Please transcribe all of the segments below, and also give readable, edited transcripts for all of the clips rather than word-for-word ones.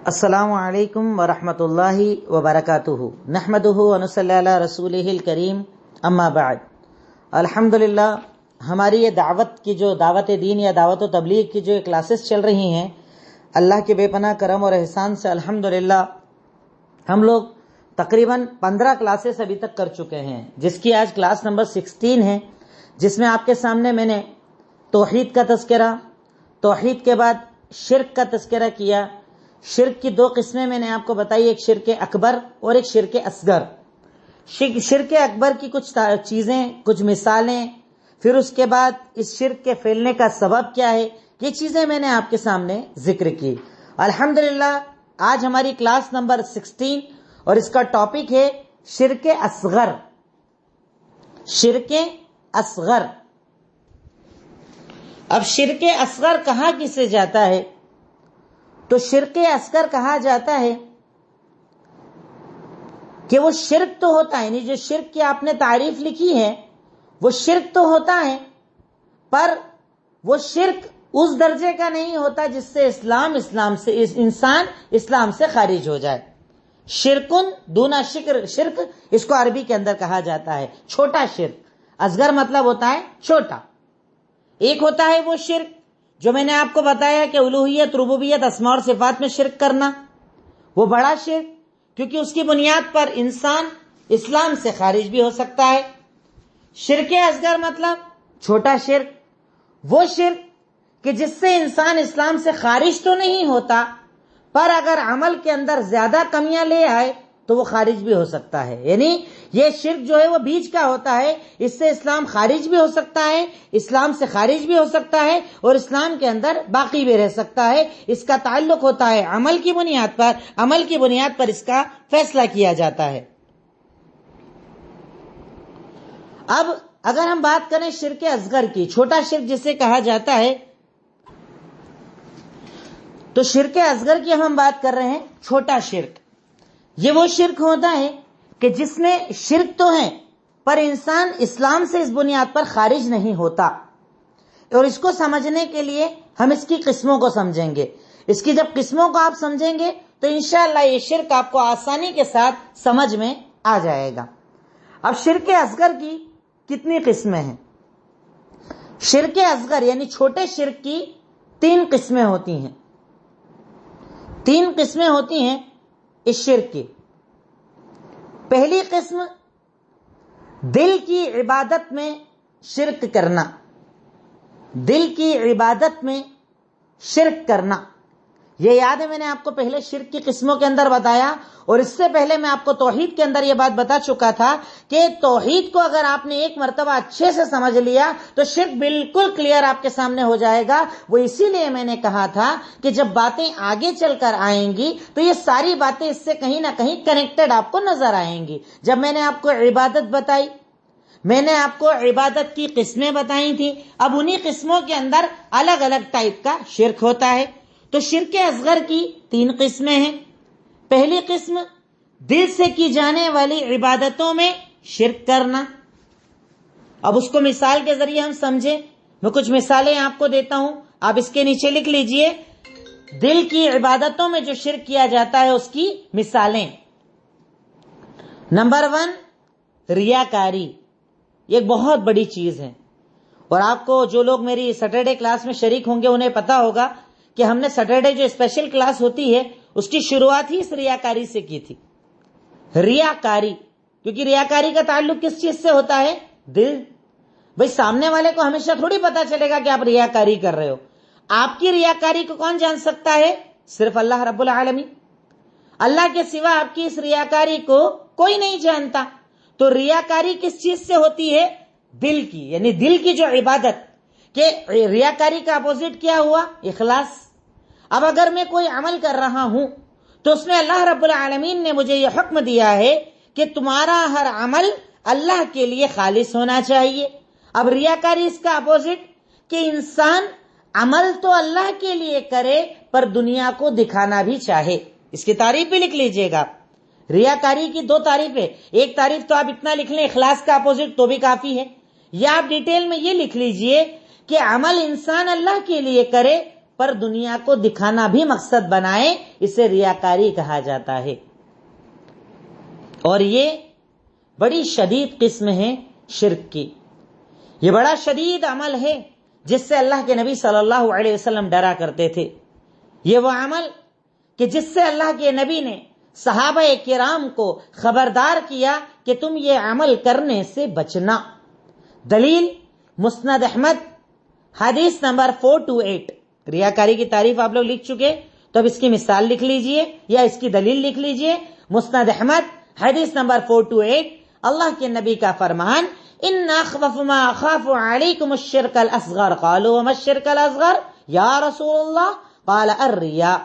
السلام علیکم ورحمۃ اللہ وبرکاتہ نحمدہ ونصلی علی رسولہ الکریم اما بعد۔ الحمدللہ ہماری یہ دعوت کی جو دعوت دین یا دعوت و تبلیغ کی جو کلاسز چل رہی ہیں، اللہ کے بے پناہ کرم اور احسان سے الحمدللہ ہم لوگ تقریباً 15 کلاسز ابھی تک کر چکے ہیں، جس کی آج کلاس نمبر 16 ہے، جس میں آپ کے سامنے میں نے توحید کا تذکرہ، توحید کے بعد شرک کا تذکرہ کیا۔ شرک کی 2 قسمیں میں نے آپ کو بتائی، ایک شرک اکبر اور ایک شرک اصغر۔ شرک اکبر کی کچھ چیزیں، کچھ مثالیں، پھر اس کے بعد اس شرک کے پھیلنے کا سبب کیا ہے، یہ چیزیں میں نے آپ کے سامنے ذکر کی۔ الحمدللہ آج ہماری کلاس نمبر 16 اور اس کا ٹاپک ہے شرک اصغر۔ شرک اصغر۔ اب شرک اصغر کہاں کسے جاتا ہے؟ تو شرک اصغر کہا جاتا ہے کہ وہ شرک تو ہوتا ہے، یعنی جو شرک کی آپ نے تعریف لکھی ہے وہ شرک تو ہوتا ہے، پر وہ شرک اس درجے کا نہیں ہوتا جس سے انسان اسلام سے خارج ہو جائے۔ شرکن دونا شرک، اس کو عربی کے اندر کہا جاتا ہے چھوٹا شرک۔ اصغر مطلب ہوتا ہے چھوٹا۔ ایک ہوتا ہے وہ شرک جو میں نے آپ کو بتایا کہ الوہیت، ربوبیت، اسماء اور صفات میں شرک کرنا، وہ بڑا شرک، کیونکہ اس کی بنیاد پر انسان اسلام سے خارج بھی ہو سکتا ہے۔ شرک اصغر مطلب چھوٹا شرک، وہ شرک کہ جس سے انسان اسلام سے خارج تو نہیں ہوتا، پر اگر عمل کے اندر زیادہ کمیاں لے آئے تو وہ خارج بھی ہو سکتا ہے۔ یعنی یہ شرک جو ہے وہ بیچ کا ہوتا ہے، اس سے اسلام خارج بھی ہو سکتا ہے، اسلام سے خارج بھی ہو سکتا ہے اور اسلام کے اندر باقی بھی رہ سکتا ہے۔ اس کا تعلق ہوتا ہے عمل کی بنیاد پر، عمل کی بنیاد پر اس کا فیصلہ کیا جاتا ہے۔ اب اگر ہم بات کریں شرک اصغر کی، چھوٹا شرک جسے کہا جاتا ہے، تو شرک اصغر کی ہم بات کر رہے ہیں چھوٹا شرک۔ یہ وہ شرک ہوتا ہے کہ جس میں شرک تو ہے پر انسان اسلام سے اس بنیاد پر خارج نہیں ہوتا، اور اس کو سمجھنے کے لیے ہم اس کی قسموں کو سمجھیں گے۔ اس کی جب قسموں کو آپ سمجھیں گے تو انشاءاللہ یہ شرک آپ کو آسانی کے ساتھ سمجھ میں آ جائے گا۔ اب شرک اصغر کی کتنی قسمیں ہیں؟ شرک اصغر یعنی چھوٹے شرک کی 3 قسمیں ہوتی ہیں۔ 3 قسمیں ہوتی ہیں اس شرک کی۔ پہلی قسم دل کی عبادت میں شرک کرنا، دل کی عبادت میں شرک کرنا۔ یہ یاد ہے میں نے آپ کو پہلے شرک کی قسموں کے اندر بتایا، اور اس سے پہلے میں آپ کو توحید کے اندر یہ بات بتا چکا تھا کہ توحید کو اگر آپ نے ایک مرتبہ اچھے سے سمجھ لیا تو شرک بالکل کلیئر آپ کے سامنے ہو جائے گا۔ وہ اسی لیے میں نے کہا تھا کہ جب باتیں آگے چل کر آئیں گی تو یہ ساری باتیں اس سے کہیں نہ کہیں کنیکٹڈ آپ کو نظر آئیں گی۔ جب میں نے آپ کو عبادت بتائی، میں نے آپ کو عبادت کی قسمیں بتائی تھی، اب انہی قسموں کے اندر الگ الگ ٹائپ کا شرک ہوتا ہے۔ تو شرک اصغر کی 3 قسمیں ہیں۔ پہلی قسم دل سے کی جانے والی عبادتوں میں شرک کرنا۔ اب اس کو مثال کے ذریعے ہم سمجھیں، میں کچھ مثالیں آپ کو دیتا ہوں، آپ اس کے نیچے لکھ لیجئے۔ دل کی عبادتوں میں جو شرک کیا جاتا ہے اس کی مثالیں۔ نمبر 1 ریاکاری، یہ ایک بہت بڑی چیز ہے، اور آپ کو جو لوگ میری سیٹرڈے کلاس میں شریک ہوں گے انہیں پتا ہوگا کہ ہم نے سیٹرڈے جو اسپیشل کلاس ہوتی ہے اس کی شروعات ہی اس ریاکاری سے کی تھی۔ ریاکاری، کیونکہ ریاکاری کا تعلق کس چیز سے ہوتا ہے؟ دل۔ بھئی سامنے والے کو ہمیشہ تھوڑی پتا چلے گا کہ آپ ریاکاری کر رہے ہو۔ آپ کی ریاکاری کو کون جان سکتا ہے؟ صرف اللہ رب العالمین۔ اللہ کے سوا آپ کی اس ریاکاری کو کوئی نہیں جانتا۔ تو ریاکاری کس چیز سے ہوتی ہے؟ دل کی، یعنی دل کی جو عبادت، کہ ریاکاری کا اپوزٹ کیا ہوا؟ اخلاص۔ اب اگر میں کوئی عمل کر رہا ہوں تو اس میں اللہ رب العالمین نے مجھے یہ حکم دیا ہے کہ تمہارا ہر عمل اللہ کے لیے خالص ہونا چاہیے۔ اب ریاکاری اس کا اپوزٹ کہ انسان عمل تو اللہ کے لیے کرے پر دنیا کو دکھانا بھی چاہے۔ اس کی تعریف بھی لکھ لیجئے گا۔ ریاکاری کی 2 تعریفیں، ایک تعریف تو آپ اتنا لکھ لیں اخلاص کا اپوزٹ تو بھی کافی ہے، یا آپ ڈیٹیل میں یہ لکھ لیجئے کہ عمل انسان اللہ کے لیے کرے پر دنیا کو دکھانا بھی مقصد بنائے، اسے ریاکاری کہا جاتا ہے۔ اور یہ بڑی شدید قسم ہے شرک کی، یہ بڑا شدید عمل ہے جس سے اللہ کے نبی صلی اللہ علیہ وسلم ڈرا کرتے تھے۔ یہ وہ عمل کہ جس سے اللہ کے نبی نے صحابہ کرام کو خبردار کیا کہ تم یہ عمل کرنے سے بچنا۔ دلیل مسند احمد حدیث نمبر 428۔ ریاکاری کی تعریف آپ لوگ لکھ چکے، تو اب اس کی مثال لکھ لیجئے یا اس کی دلیل لکھ لیجئے۔ مسند احمد حدیث نمبر 428، اللہ کے نبی کا فرمان، ان اخوف ما اخاف علیکم الشرک الاصغر قالوا وما الشرک الاصغر یا رسول اللہ قال الریا۔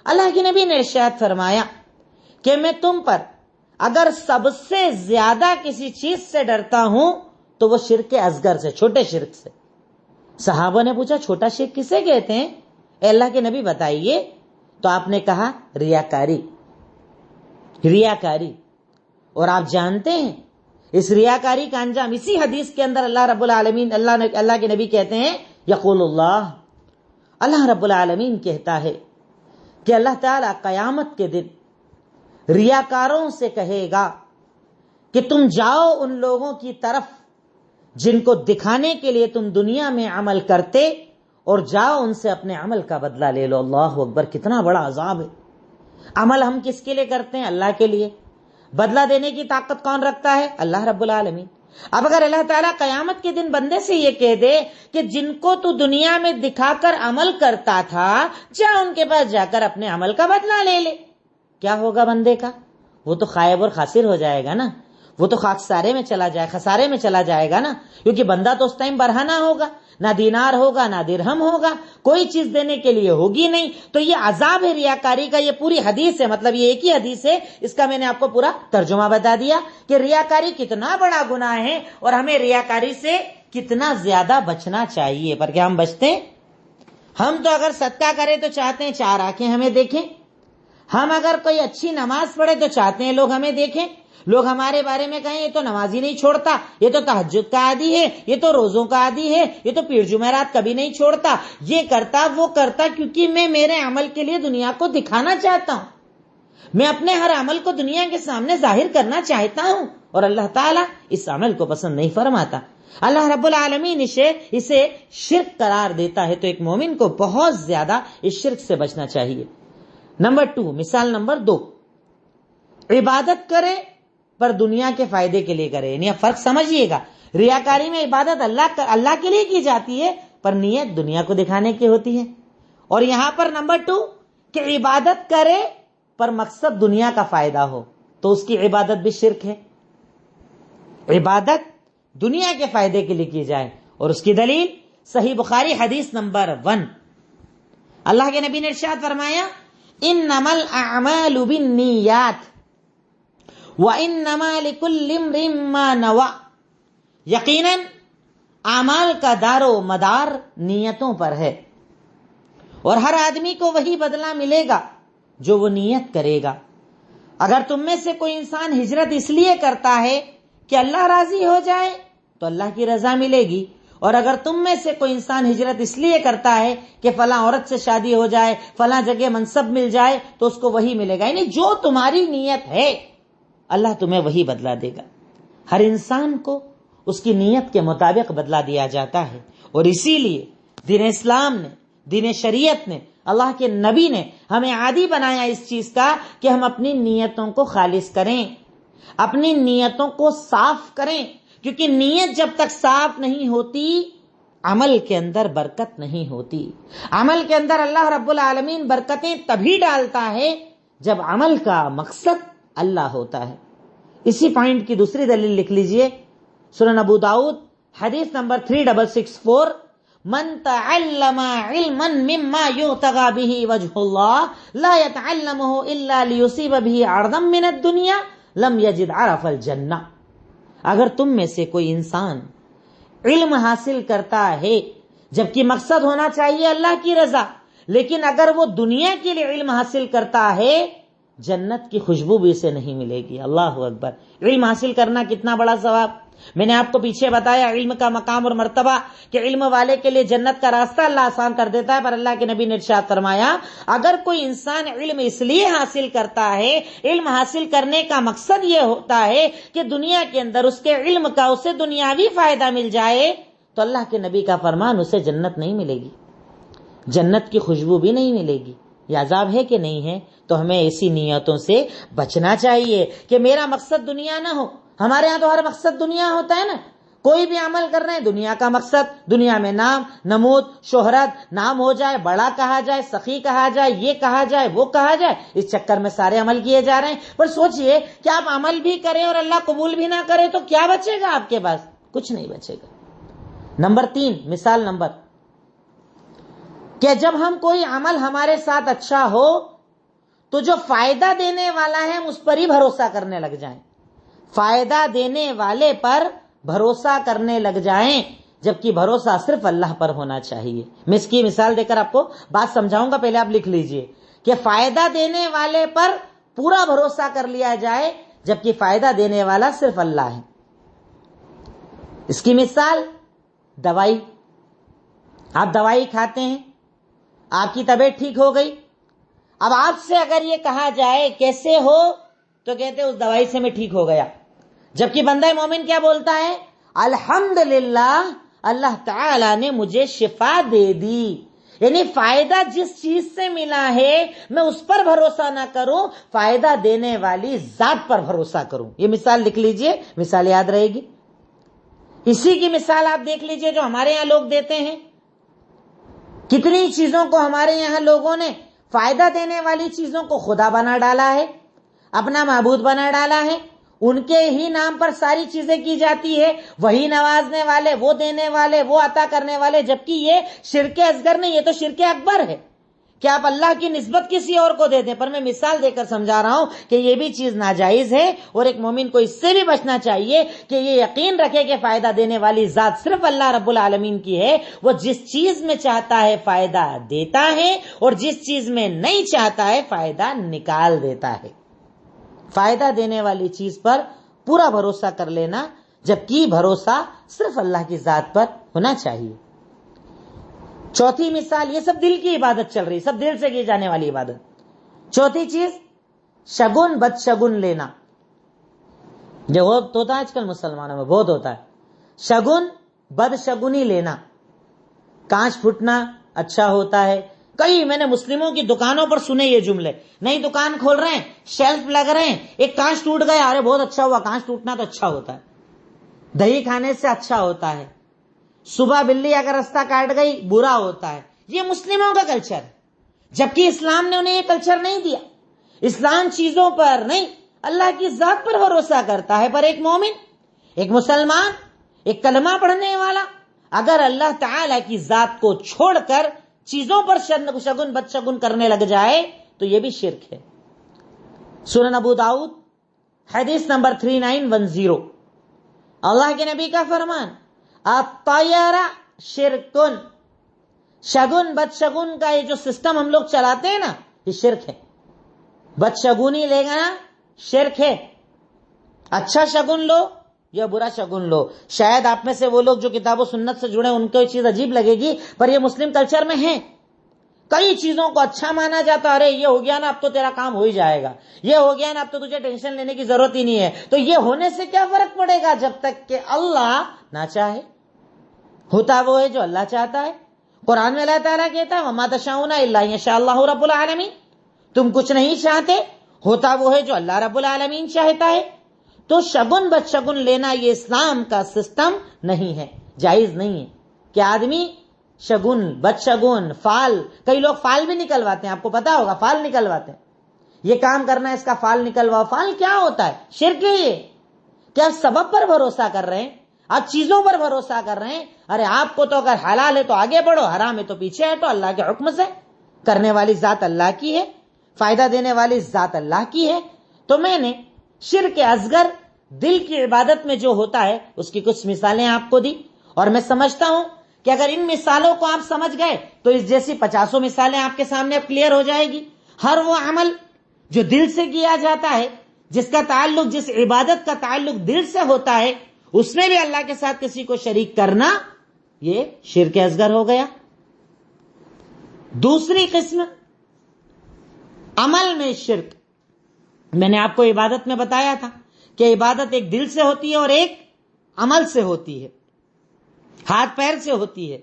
اللہ کے نبی نے ارشاد فرمایا کہ میں تم پر اگر سب سے زیادہ کسی چیز سے ڈرتا ہوں تو وہ شرک اصغر سے، چھوٹے شرک سے۔ صحابہ نے پوچھا چھوٹا شرک کسے کہتے ہیں اے اللہ کے نبی بتائیے؟ تو آپ نے کہا ریاکاری، ریاکاری۔ اور آپ جانتے ہیں اس ریاکاری کا انجام اسی حدیث کے اندر اللہ رب العالمین اللہ کے نبی کہتے ہیں، یقول اللہ رب العالمین کہتا ہے کہ اللہ تعالیٰ قیامت کے دن ریاکاروں سے کہے گا کہ تم جاؤ ان لوگوں کی طرف جن کو دکھانے کے لیے تم دنیا میں عمل کرتے، اور جاؤ ان سے اپنے عمل کا بدلہ لے لو۔ اللہ اکبر، کتنا بڑا عذاب ہے۔ عمل ہم کس کے لیے کرتے ہیں؟ اللہ کے لیے۔ بدلہ دینے کی طاقت کون رکھتا ہے؟ اللہ رب العالمین۔ اب اگر اللہ تعالیٰ قیامت کے دن بندے سے یہ کہہ دے کہ جن کو تو دنیا میں دکھا کر عمل کرتا تھا، جا ان کے پاس جا کر اپنے عمل کا بدلہ لے لے، کیا ہوگا بندے کا؟ وہ تو خائب اور خاسر ہو جائے گا نا، وہ تو خاکسارے میں چلا جائے، خسارے میں چلا جائے گا نا، کیونکہ بندہ تو اس ٹائم برہنہ ہوگا، نہ دینار ہوگا نہ درہم ہوگا، کوئی چیز دینے کے لیے ہوگی نہیں۔ تو یہ عذاب ہے ریاکاری کا، یہ پوری حدیث ہے، مطلب یہ ایک ہی حدیث ہے، اس کا میں نے آپ کو پورا ترجمہ بتا دیا کہ ریاکاری کتنا بڑا گناہ ہے اور ہمیں ریاکاری سے کتنا زیادہ بچنا چاہیے۔ پر کیا ہم بچتے ہیں؟ ہم تو اگر صدقہ کریں تو چاہتے ہیں 4 آنکھیں ہمیں دیکھیں، ہم اگر کوئی اچھی نماز پڑھے تو چاہتے ہیں لوگ ہمیں دیکھیں، لوگ ہمارے بارے میں کہیں یہ تو نمازی نہیں چھوڑتا، یہ تو تہجد کا عادی ہے، یہ تو روزوں کا عادی ہے، یہ تو پیر جمعرات کبھی نہیں چھوڑتا، یہ کرتا وہ کرتا، کیونکہ میں میرے عمل کے لیے دنیا کو دکھانا چاہتا ہوں، میں اپنے ہر عمل کو دنیا کے سامنے ظاہر کرنا چاہتا ہوں، اور اللہ تعالیٰ اس عمل کو پسند نہیں فرماتا۔ اللہ رب العالمین اسے شرک قرار دیتا ہے، تو ایک مومن کو بہت زیادہ اس شرک سے بچنا چاہیے۔ نمبر 2، مثال نمبر 2، عبادت کرے پر دنیا کے فائدے کے لیے کرے، یعنی فرق سمجھیے گا، ریاکاری میں عبادت اللہ کے لیے کی جاتی ہے پر نیت دنیا کو دکھانے کی ہوتی ہے، اور یہاں پر نمبر 2 کہ عبادت کرے پر مقصد دنیا کا فائدہ ہو تو اس کی عبادت بھی شرک ہے۔ عبادت دنیا کے فائدے کے لیے کی جائے، اور اس کی دلیل صحیح بخاری حدیث نمبر 1، اللہ کے نبی نے ارشاد فرمایا، انما الاعمال بالنیات وانما لکل امرئ ما نوى، یقیناً اعمال کا دار و مدار نیتوں پر ہے، اور ہر آدمی کو وہی بدلہ ملے گا جو وہ نیت کرے گا۔ اگر تم میں سے کوئی انسان ہجرت اس لیے کرتا ہے کہ اللہ راضی ہو جائے تو اللہ کی رضا ملے گی، اور اگر تم میں سے کوئی انسان ہجرت اس لیے کرتا ہے کہ فلاں عورت سے شادی ہو جائے، فلاں جگہ منصب مل جائے، تو اس کو وہی ملے گا، یعنی جو تمہاری نیت ہے اللہ تمہیں وہی بدلہ دے گا۔ ہر انسان کو اس کی نیت کے مطابق بدلہ دیا جاتا ہے، اور اسی لیے دین اسلام نے، دین شریعت نے، اللہ کے نبی نے ہمیں عادی بنایا اس چیز کا کہ ہم اپنی نیتوں کو خالص کریں، اپنی نیتوں کو صاف کریں، کیونکہ نیت جب تک صاف نہیں ہوتی عمل کے اندر برکت نہیں ہوتی۔ عمل کے اندر اللہ رب العالمین برکتیں تبھی ڈالتا ہے جب عمل کا مقصد اللہ ہوتا ہے۔ اسی پوائنٹ کی دوسری دلیل لکھ لیجئے، سنن ابو داؤد حدیث نمبر 3664، من تعلم علما مما یبتغى به وجه اللہ لا يتعلمه الا لیصیب به عرضا من الدنیا لم یجد عرف الجنہ۔ اگر تم میں سے کوئی انسان علم حاصل کرتا ہے، جبکہ مقصد ہونا چاہیے اللہ کی رضا، لیکن اگر وہ دنیا کے لیے علم حاصل کرتا ہے جنت کی خوشبو بھی اسے نہیں ملے گی۔ اللہ اکبر، علم حاصل کرنا کتنا بڑا ثواب، میں نے آپ کو پیچھے بتایا علم کا مقام اور مرتبہ کہ علم والے کے لیے جنت کا راستہ اللہ آسان کر دیتا ہے، پر اللہ کے نبی نے ارشاد فرمایا اگر کوئی انسان علم اس لیے حاصل کرتا ہے، علم حاصل کرنے کا مقصد یہ ہوتا ہے کہ دنیا کے اندر اس کے علم کا اسے دنیاوی فائدہ مل جائے، تو اللہ کے نبی کا فرمان اسے جنت نہیں ملے گی، جنت کی خوشبو بھی نہیں ملے گی۔ یہ عذاب ہے کہ نہیں ہے؟ تو ہمیں ایسی نیتوں سے بچنا چاہیے کہ میرا مقصد دنیا نہ ہو۔ ہمارے ہاں تو ہر مقصد دنیا ہوتا ہے نا، کوئی بھی عمل کر رہے ہیں دنیا کا مقصد، دنیا میں نام، نمود، شہرت، نام ہو جائے، بڑا کہا جائے، سخی کہا جائے، یہ کہا جائے، وہ کہا جائے، اس چکر میں سارے عمل کیے جا رہے ہیں۔ پر سوچئے کہ آپ عمل بھی کریں اور اللہ قبول بھی نہ کرے تو کیا بچے گا آپ کے پاس؟ کچھ نہیں بچے گا۔ نمبر 3، مثال نمبر، کہ جب ہم کوئی عمل ہمارے ساتھ اچھا ہو تو جو فائدہ دینے والا ہے ہم اس پر ہی بھروسہ کرنے لگ جائیں، فائدہ دینے والے پر بھروسہ کرنے لگ جائیں، جبکہ بھروسہ صرف اللہ پر ہونا چاہیے۔ میں اس کی مثال دے کر آپ کو بات سمجھاؤں گا، پہلے آپ لکھ لیجئے کہ فائدہ دینے والے پر پورا بھروسہ کر لیا جائے، جبکہ فائدہ دینے والا صرف اللہ ہے۔ اس کی مثال دوائی، آپ دوائی کھاتے ہیں، آپ کی طبیعت ٹھیک ہو گئی، اب آپ سے اگر یہ کہا جائے کیسے ہو تو کہتے اس دوائی سے میں ٹھیک ہو گیا، جبکہ بندہ مومن کیا بولتا ہے؟ الحمدللہ اللہ تعالی نے مجھے شفا دے دی۔ یعنی فائدہ جس چیز سے ملا ہے میں اس پر بھروسہ نہ کروں، فائدہ دینے والی ذات پر بھروسہ کروں۔ یہ مثال لکھ لیجئے، مثال یاد رہے گی۔ اسی کی مثال آپ دیکھ لیجئے جو ہمارے یہاں لوگ دیتے ہیں، کتنی چیزوں کو ہمارے یہاں لوگوں نے فائدہ دینے والی چیزوں کو خدا بنا ڈالا ہے، اپنا معبود بنا ڈالا ہے، ان کے ہی نام پر ساری چیزیں کی جاتی ہے، وہی نوازنے والے، وہ دینے والے، وہ عطا کرنے والے، جبکہ یہ شرک اصغر نہیں، یہ تو شرک اکبر ہے کہ آپ اللہ کی نسبت کسی اور کو دے دیں۔ پر میں مثال دے کر سمجھا رہا ہوں کہ یہ بھی چیز ناجائز ہے، اور ایک مومن کو اس سے بھی بچنا چاہیے کہ یہ یقین رکھے کہ فائدہ دینے والی ذات صرف اللہ رب العالمین کی ہے، وہ جس چیز میں چاہتا ہے فائدہ دیتا ہے، اور جس چیز میں نہیں چاہتا ہے فائدہ نکال دیتا ہے۔ فائدہ دینے والی چیز پر پورا بھروسہ کر لینا، جبکہ بھروسہ صرف اللہ کی ذات پر ہونا چاہیے۔ چوتھی مثال، یہ سب دل کی عبادت چل رہی، سب دل سے کی جانے والی عبادت۔ چوتھی چیز، شگن بد شگن لینا، جو ہوتا ہے آج کل مسلمانوں میں بہت ہوتا ہے، شگن بد شگنی لینا۔ کانچ پھٹنا اچھا ہوتا ہے، کئی میں نے مسلموں کی دکانوں پر سنے یہ جملے، نئی دکان کھول رہے ہیں، شیلف لگ رہے ہیں، ایک کانچ ٹوٹ گیا، ارے بہت اچھا ہوا، کانچ ٹوٹنا تو اچھا ہوتا ہے، دہی کھانے سے اچھا ہوتا ہے، صبح بلی اگر رستہ کاٹ گئی برا ہوتا ہے۔ یہ مسلموں کا کلچر ہے، جبکہ اسلام نے انہیں یہ کلچر نہیں دیا۔ اسلام چیزوں پر نہیں، اللہ کی ذات پر بھروسہ کرتا ہے۔ پر ایک مومن، ایک مسلمان، ایک کلمہ پڑھنے والا اگر اللہ تعالی کی ذات کو چھوڑ کر چیزوں پر شگن بد شگن کرنے لگ جائے تو یہ بھی شرک ہے۔ سنن ابو داؤد حدیث نمبر 3910، اللہ کے نبی کا فرمان، الطیرہ شرکن، شگن بد شگن کا یہ جو سسٹم ہم لوگ چلاتے ہیں نا، یہ شرک ہے۔ بد شگونی لے گا نا، شرک ہے۔ اچھا شگن لو یا برا شگن لو۔ شاید آپ میں سے وہ لوگ جو کتاب و سنت سے جڑے ان کو یہ چیز عجیب لگے گی، پر یہ مسلم کلچر میں ہے۔ کئی چیزوں کو اچھا مانا جاتا، ارے یہ ہو گیا نا اب تو تیرا کام ہو ہی جائے گا، یہ ہو گیا نا اب تو تجھے ٹینشن لینے کی ضرورت ہی نہیں ہے۔ تو یہ ہونے سے کیا فرق پڑے گا جب تک کہ اللہ نہ چاہے؟ ہوتا وہ ہے جو اللہ چاہتا ہے۔ قرآن میں اللہ تعالیٰ کہتا ہے وَمَا تَشَاءُونَ إِلَّا أَن يَشَاءَ اللَّهُ رَبُّ الْعَالَمِينَ، تم کچھ نہیں چاہتے، ہوتا وہ ہے جو اللہ رب العالمین چاہتا ہے۔ تو شگن بد شگن لینا یہ اسلام کا سسٹم نہیں ہے، جائز نہیں ہے کہ آدمی شگن بد شگن فال، کئی لوگ فال بھی نکلواتے ہیں، آپ کو پتا ہوگا فال نکلواتے ہیں، یہ کام کرنا ہے اس کا فال نکلواؤ۔ فال کیا ہوتا ہے؟ شرک ہے یہ۔ کیا سبب پر بھروسہ کر رہے ہیں؟ آپ چیزوں پر بھروسہ کر رہے ہیں؟ ارے آپ کو تو اگر حلال ہے تو آگے بڑھو، حرام ہے تو پیچھے ہٹو، اللہ کے حکم سے۔ کرنے والی ذات اللہ کی ہے، فائدہ دینے والی ذات اللہ کی ہے۔ تو میں نے شرک اصغر دل کی عبادت میں جو ہوتا ہے اس کی کچھ مثالیں آپ کو دی، اور میں سمجھتا ہوں کہ اگر ان مثالوں کو آپ سمجھ گئے تو اس جیسی 50 مثالیں آپ کے سامنے اب کلیئر ہو جائے گی۔ ہر وہ عمل جو دل سے کیا جاتا ہے، جس کا تعلق، جس عبادت کا تعلق دل سے ہوتا ہے، اس میں بھی اللہ کے ساتھ کسی کو شریک کرنا یہ شرک اصغر ہو گیا. دوسری قسم عمل میں شرک. میں نے آپ کو عبادت میں بتایا تھا کہ عبادت ایک دل سے ہوتی ہے اور ایک عمل سے ہوتی ہے, ہاتھ پیر سے ہوتی ہے,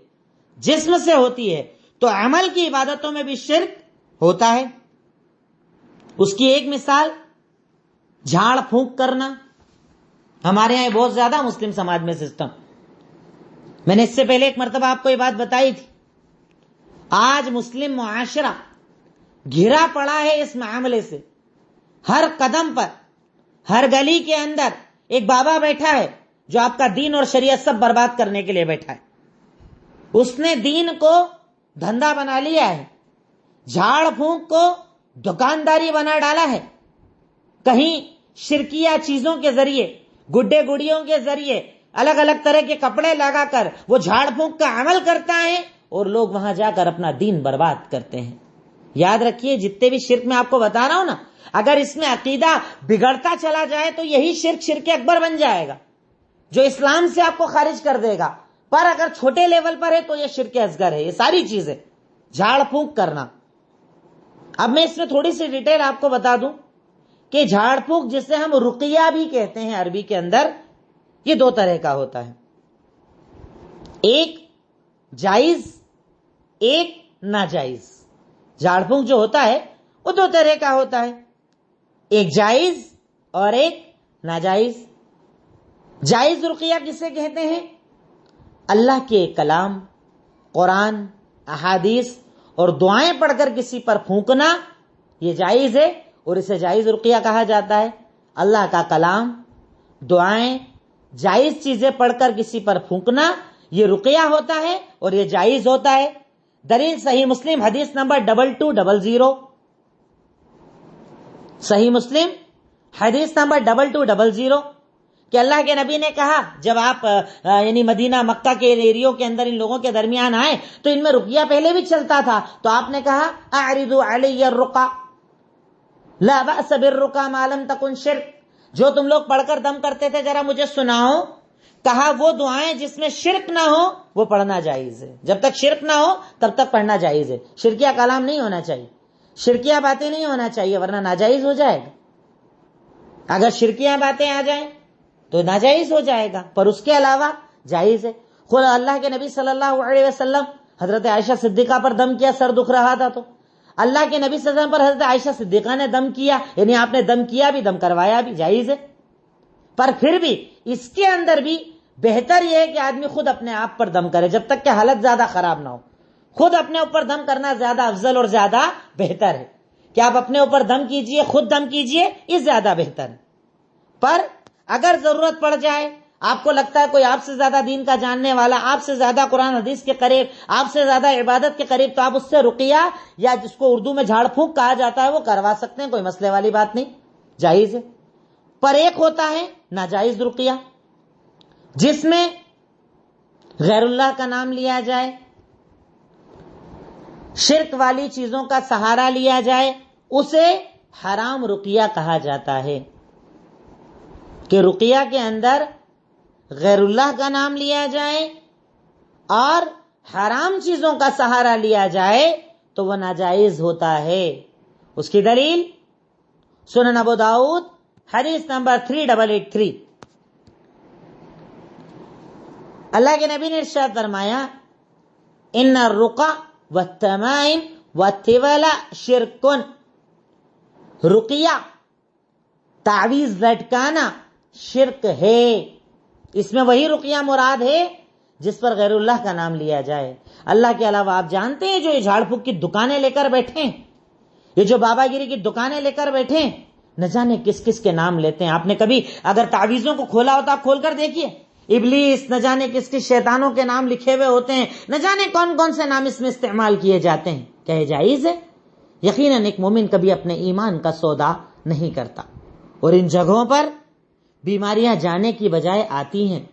جسم سے ہوتی ہے. تو عمل کی عبادتوں میں بھی شرک ہوتا ہے. اس کی ایک مثال جھاڑ پھونک کرنا. ہمارے یہاں بہت زیادہ مسلم سماج میں سسٹم. میں نے اس سے پہلے ایک مرتبہ آپ کو یہ بات بتائی تھی. آج مسلم معاشرہ گھرا پڑا ہے اس معاملے سے. ہر قدم پر, ہر گلی کے اندر ایک بابا بیٹھا ہے جو آپ کا دین اور شریعت سب برباد کرنے کے لیے بیٹھا ہے. اس نے دین کو دھندا بنا لیا ہے, جھاڑ پھونک کو دکانداری بنا ڈالا ہے. کہیں شرکیہ چیزوں کے ذریعے, گڈے گڑیوں کے ذریعے الگ الگ طرح کے کپڑے لگا کر وہ جھاڑ پھونک کا عمل کرتا ہے اور لوگ وہاں جا کر اپنا دین برباد کرتے ہیں. یاد رکھیے جتنے بھی شرک میں آپ کو بتا رہا ہوں نا, اگر اس میں عقیدہ بگڑتا چلا جائے تو یہی شرک اکبر بن جائے گا جو اسلام سے آپ کو خارج کر دے گا. پر اگر چھوٹے لیول پر ہے تو یہ شرک اصغر ہے. یہ ساری چیزیں جھاڑ پھونک کرنا. اب میں اس میں تھوڑی سی ڈیٹیل آپ کو بتا دوں کہ جھاڑ پھونک جسے ہم رقیہ بھی کہتے ہیں عربی کے اندر, یہ دو طرح کا ہوتا ہے. ایک جائز, ایک ناجائز. جھاڑ پھونک جو ہوتا ہے وہ دو طرح کا ہوتا ہے, ایک جائز اور ایک ناجائز. جائز رقیہ کسے کہتے ہیں؟ اللہ کے کلام, قرآن, احادیث اور دعائیں پڑھ کر کسی پر پھونکنا یہ جائز ہے اور اسے جائز رقیہ کہا جاتا ہے. اللہ کا کلام, دعائیں, جائز چیزیں پڑھ کر کسی پر پھونکنا یہ رقیہ ہوتا ہے اور یہ جائز ہوتا ہے. دلیل صحیح مسلم حدیث نمبر 2200. صحیح مسلم حدیث نمبر 2200 کہ اللہ کے نبی نے کہا جب آپ یعنی مدینہ مکہ کے ایریوں کے اندر ان لوگوں کے درمیان آئے تو ان میں رقیہ پہلے بھی چلتا تھا, تو آپ نے کہا اعرضوا علی الرقى لا بأس بالرقى ما لم تكن شرک. جو تم لوگ پڑھ کر دم کرتے تھے ذرا مجھے سناؤ. کہا وہ دعائیں جس میں شرک نہ ہو وہ پڑھنا جائز ہے. جب تک شرک نہ ہو تب تک پڑھنا جائز ہے. شرکیہ کلام نہیں ہونا چاہیے, شرکیہ باتیں نہیں ہونا چاہیے ورنہ ناجائز ہو جائے گا. اگر شرکیہ باتیں آ جائیں تو ناجائز ہو جائے گا, پر اس کے علاوہ جائز ہے. خود اللہ کے نبی صلی اللہ علیہ وسلم حضرت عائشہ صدیقہ پر دم کیا, سر دکھ رہا تھا تو اللہ کے نبی صلی اللہ علیہ وسلم پر حضرت عائشہ صدیقہ نے دم کیا, یعنی آپ نے دم کیا بھی دم کروایا بھی, جائز ہے. پر پھر بھی اس کے اندر بھی بہتر یہ ہے کہ آدمی خود اپنے آپ پر دم کرے جب تک کہ حالت زیادہ خراب نہ ہو. خود اپنے اوپر دم کرنا زیادہ افضل اور زیادہ بہتر ہے کہ آپ اپنے اوپر دم کیجئے, خود دم کیجئے, یہ زیادہ بہتر ہے. پر اگر ضرورت پڑ جائے, آپ کو لگتا ہے کوئی آپ سے زیادہ دین کا جاننے والا, آپ سے زیادہ قرآن حدیث کے قریب, آپ سے زیادہ عبادت کے قریب, تو آپ اس سے رقیہ یا جس کو اردو میں جھاڑ پھونک کہا جاتا ہے وہ کروا سکتے ہیں, کوئی مسئلے والی بات نہیں, جائز ہے. پر ایک ہوتا ہے ناجائز رقیہ جس میں غیر اللہ کا نام لیا جائے, شرک والی چیزوں کا سہارا لیا جائے, اسے حرام رقیہ کہا جاتا ہے. کہ رقیہ کے اندر غیر اللہ کا نام لیا جائے اور حرام چیزوں کا سہارا لیا جائے تو وہ ناجائز ہوتا ہے. اس کی دلیل سنن ابو داؤد حدیث نمبر 3883. اللہ کے نبی نے ارشاد فرمایا ان الرقى والتمائم والتول شرک. رقیہ, تعویذ لٹکانا شرک ہے. اس میں وہی رقیہ مراد ہے جس پر غیر اللہ کا نام لیا جائے. اللہ کے علاوہ آپ جانتے ہیں جو یہ جھاڑ پھونک کی دکانیں لے کر بیٹھے ہیں, یہ جو بابا گیری کی دکانیں لے کر بیٹھے ہیں, نہ جانے کس کس کے نام لیتے ہیں. آپ نے کبھی اگر تعویذوں کو کھولا ہوتا آپ کھول کر دیکھیے, ابلیس, نہ جانے کس کس شیطانوں کے نام لکھے ہوئے ہوتے ہیں, نہ جانے کون کون سے نام اس میں استعمال کیے جاتے ہیں. کیا یہ جائز ہے؟ یقیناً ایک مومن کبھی اپنے ایمان کا سودا نہیں کرتا. اور ان جگہوں پر بیماریاں جانے کی بجائے آتی ہیں,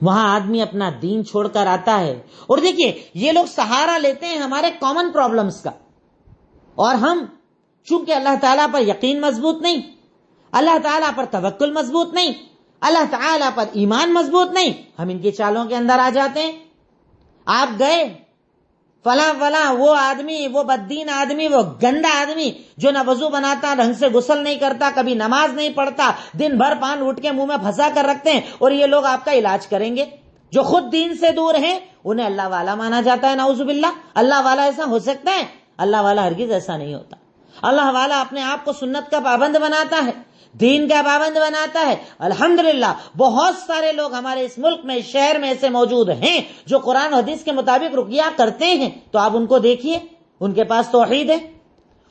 وہاں آدمی اپنا دین چھوڑ کر آتا ہے. اور دیکھیے یہ لوگ سہارا لیتے ہیں ہمارے کامن پرابلمز کا, اور ہم چونکہ اللہ تعالیٰ پر یقین مضبوط نہیں, اللہ تعالیٰ پر توکل مضبوط نہیں, اللہ تعالیٰ پر ایمان مضبوط نہیں، ہم ان کی چالوں کے اندر آ جاتے ہیں. آپ گئے فلاں فلاں وہ آدمی، وہ بددین آدمی، وہ گندا آدمی جو نہ وضو بناتا، ڈھنگ سے غسل نہیں کرتا، کبھی نماز نہیں پڑھتا، دن بھر پان اٹھ کے منہ میں پھنسا کر رکھتے ہیں، اور یہ لوگ آپ کا علاج کریں گے. جو خود دین سے دور ہیں انہیں اللہ والا مانا جاتا ہے. نعوذ باللہ. اللہ والا ایسا ہو سکتا ہے؟ اللہ والا ہرگز ایسا نہیں ہوتا. اللہ والا اپنے آپ کو سنت کا پابند بناتا ہے، دین کا پابند بناتا ہے. الحمدللہ بہت سارے لوگ ہمارے اس ملک میں، شہر میں ایسے موجود ہیں جو قرآن و حدیث کے مطابق رقیہ کرتے ہیں. تو آپ ان کو دیکھیے، ان کے پاس توحید ہے.